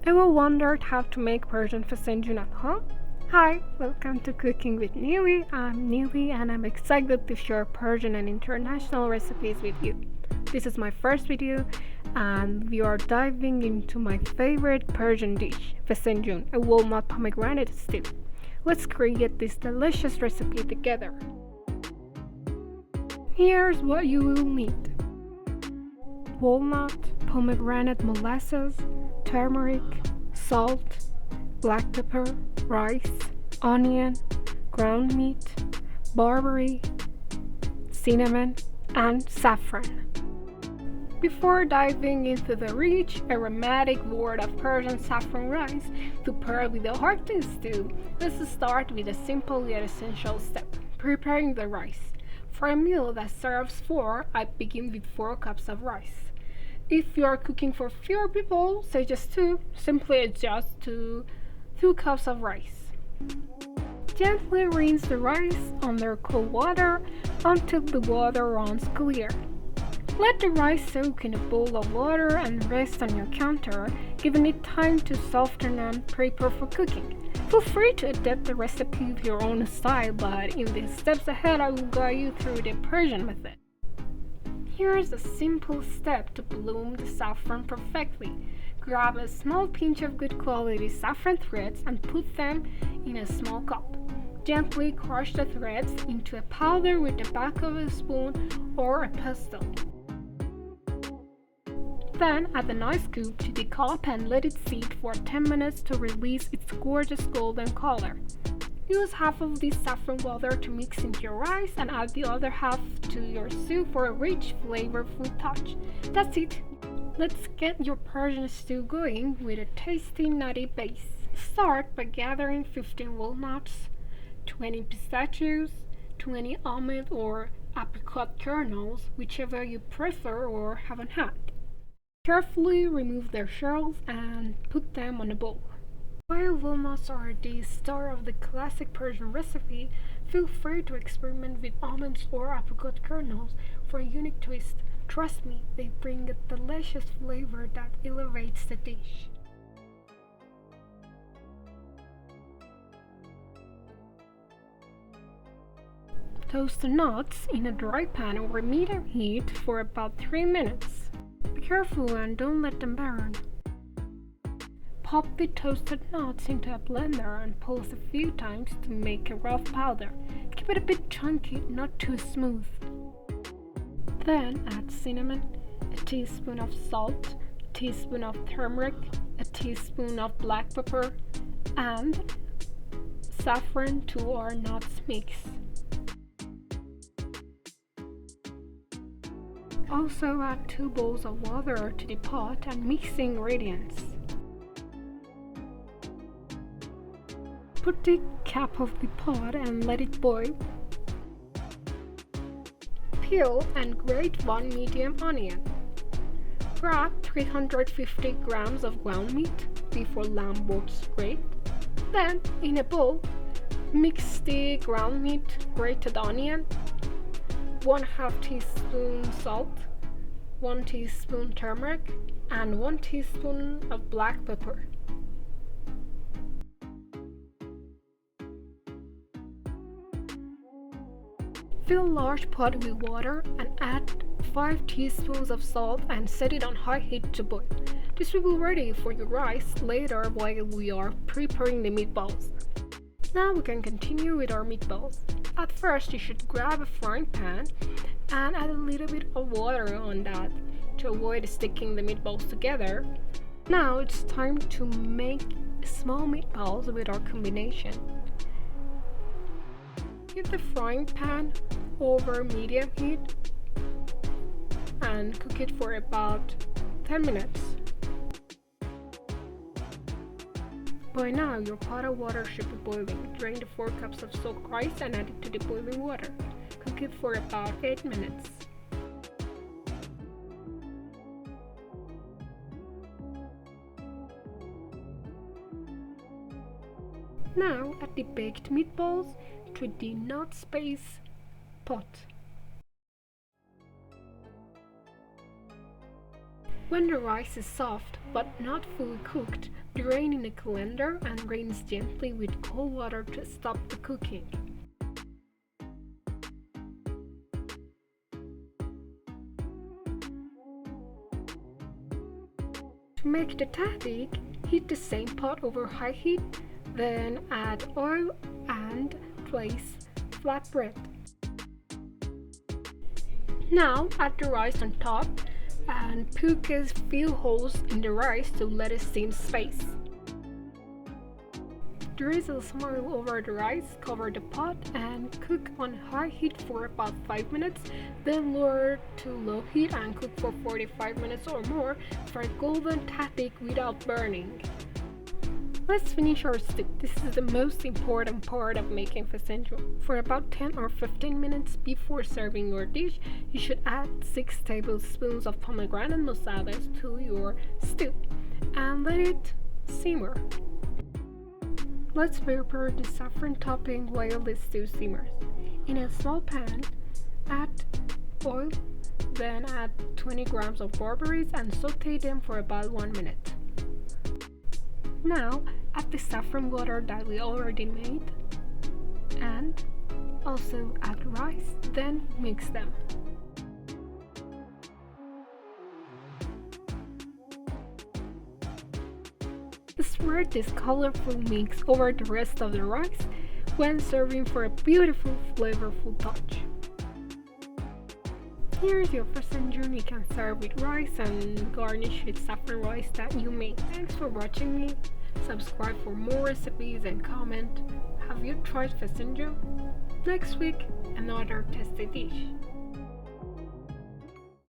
Ever wondered how to make Persian Fesenjan at home? Hi, welcome to Cooking with Nili. I'm Nili and I'm excited to share Persian and international recipes with you. This is my first video and we are diving into my favorite Persian dish, Fesenjan, a walnut pomegranate stew. Let's create this delicious recipe together. Here's what you will need: walnut, pomegranate molasses, turmeric, salt, black pepper, rice, onion, ground meat, barberry, cinnamon, and saffron. Before diving into the rich, aromatic world of Persian saffron rice to pair with a hearty stew, let's start with a simple yet essential step: preparing the rice. For a meal that serves four, I begin with 4 cups of rice. If you are cooking for fewer people, say just 2, simply adjust to 2 cups of rice. Gently rinse the rice under cold water until the water runs clear. Let the rice soak in a bowl of water and rest on your counter, giving it time to soften and prepare for cooking. Feel free to adapt the recipe to your own style, but in the steps ahead I will guide you through the Persian method. Here's a simple step to bloom the saffron perfectly. Grab a small pinch of good quality saffron threads and put them in a small cup. Gently crush the threads into a powder with the back of a spoon or a pestle. Then add a nice scoop to the cup and let it sit for 10 minutes to release its gorgeous golden color. Use half of this saffron water to mix into your rice and add the other half to your soup for a rich, flavorful touch. That's it! Let's get your Persian stew going with a tasty nutty base. Start by gathering 15 walnuts, 20 pistachios, 20 almond or apricot kernels, whichever you prefer or haven't had. Carefully remove their shells and put them on a bowl. While walnuts are the star of the classic Persian recipe, feel free to experiment with almonds or apricot kernels for a unique twist. Trust me, they bring a delicious flavor that elevates the dish. Toast the nuts in a dry pan over medium heat for about 3 minutes. Be careful and don't let them burn. Pop the toasted nuts into a blender and pulse a few times to make a rough powder. Keep it a bit chunky, not too smooth. Then add cinnamon, a teaspoon of salt, a teaspoon of turmeric, a teaspoon of black pepper, and saffron to our nuts mix. Also add 2 bowls of water to the pot and mix the ingredients. Put the cap of the pot and let it boil. Peel and grate 1 medium onion. Grab 350 grams of ground meat, beef or lamb both great. Then, in a bowl, mix the ground meat, grated onion, 1/2 teaspoon salt, 1 teaspoon turmeric, and 1 teaspoon of black pepper. Fill a large pot with water and add 5 teaspoons of salt and set it on high heat to boil. This will be ready for your rice later while we are preparing the meatballs. Now we can continue with our meatballs. At first you should grab a frying pan and add a little bit of water on that to avoid sticking the meatballs together. Now it's time to make small meatballs with our combination. Heat the frying pan over medium heat and cook it for about 10 minutes. By now your pot of water should be boiling. Drain the 4 cups of soaked rice and add it to the boiling water. Cook it for about 8 minutes. Now add the baked meatballs to the nut space pot. When the rice is soft but not fully cooked, drain in a colander and rinse gently with cold water to stop the cooking. To make the tahdig, heat the same pot over high heat, then add oil and place flatbread. Now add the rice on top and poke a few holes in the rice to let it steam space. Drizzle some oil over the rice, cover the pot and cook on high heat for about 5 minutes, then lower to low heat and cook for 45 minutes or more for a golden tahdig without burning. Let's finish our stew. This is the most important part of making Fesenjan. For about 10 or 15 minutes before serving your dish, you should add 6 tablespoons of pomegranate molasses to your stew and let it simmer. Let's prepare the saffron topping while the stew simmers. In a small pan, add oil, then add 20 grams of barberries and saute them for about 1 minute. Now add the saffron water that we already made and also add rice, then mix them. Spread this colorful mix over the rest of the rice when serving for a beautiful flavorful touch. Here's your Fesenjan. You can serve with rice and garnish with saffron rice that you made. Thanks for watching me. Subscribe for more recipes and comment. Have you tried Fesenjan? Next week, another tasty dish.